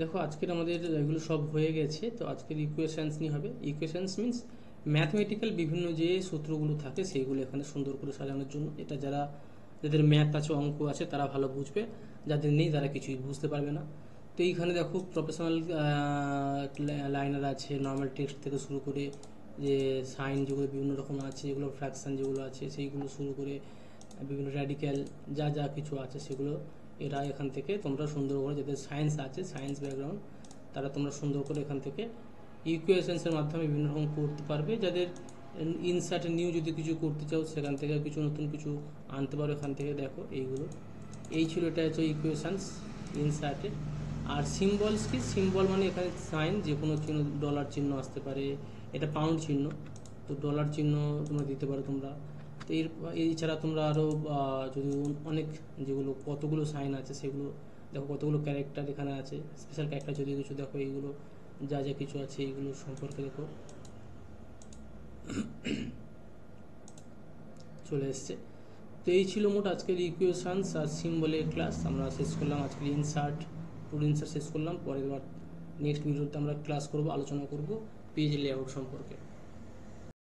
দেখো আজকের আমাদের এগুলো সব হয়ে গেছে, তো আজকের ইকুয়েশনস নিয়ে হবে। ইকুয়েশনস মিন্স ম্যাথমেটিক্যাল বিভিন্ন যে সূত্রগুলো থাকে সেইগুলো এখানে সুন্দর করে সাজানোর জন্য। এটা যাদের ম্যাথ আছে, অঙ্ক আছে, তারা ভালো বুঝবে, যাদের নেই তারা কিছুই বুঝতে পারবে না। তো এইখানে দেখো প্রফেশনাল লাইনার আছে, নর্মাল টেক্সট থেকে শুরু করে যে সাইন যেগুলো বিভিন্ন রকম আছে, যেগুলো ফ্র্যাকশন যেগুলো আছে সেইগুলো শুরু করে বিভিন্ন র্যাডিক্যাল যা যা কিছু আছে সেগুলো এরা এখান থেকে তোমরা সুন্দর করে, যাদের সায়েন্স আছে, সায়েন্স ব্যাকগ্রাউন্ড, তারা তোমরা সুন্দর করে এখান থেকে ইকুয়েশনসের মাধ্যমে বিভিন্ন রকম করতে পারবে। যাদের ইনসার্ট নিউ যদি কিছু করতে চাও সেখান থেকে কিছু নতুন কিছু আনতে পারো এখান থেকে। দেখো এইগুলো, এই ছিল, এটা হচ্ছে ইকুয়েশনস ইনসার্টের। আর সিম্বলস কি, সিম্বল মানে এখানে সাইন, যে কোনো চিহ্ন, ডলার চিহ্ন আসতে পারে, এটা পাউন্ড চিহ্ন, তো ডলার চিহ্ন তোমরা দিতে পারো তোমরা। তো এছাড়া তোমরা আরও যদি অনেক যেগুলো কতগুলো সাইন আছে সেগুলো দেখো, কতগুলো ক্যারেক্টার এখানে আছে, স্পেশাল ক্যারেক্টার যদি কিছু দেখো, এইগুলো যা যা কিছু আছে এইগুলো সম্পর্কে দেখো চলে এসছে। তো এই ছিল মোট আজকের ইকুয়েশনস আর সিম্বলের ক্লাস। আমরা শেষ করলাম আজকের ইনসার্ট, টুল ইনসার্ট শেষ করলাম। পরের বার নেক্সট ভিডিওতে আমরা ক্লাস করব, আলোচনা করব পেজ লেআউট সম্পর্কে।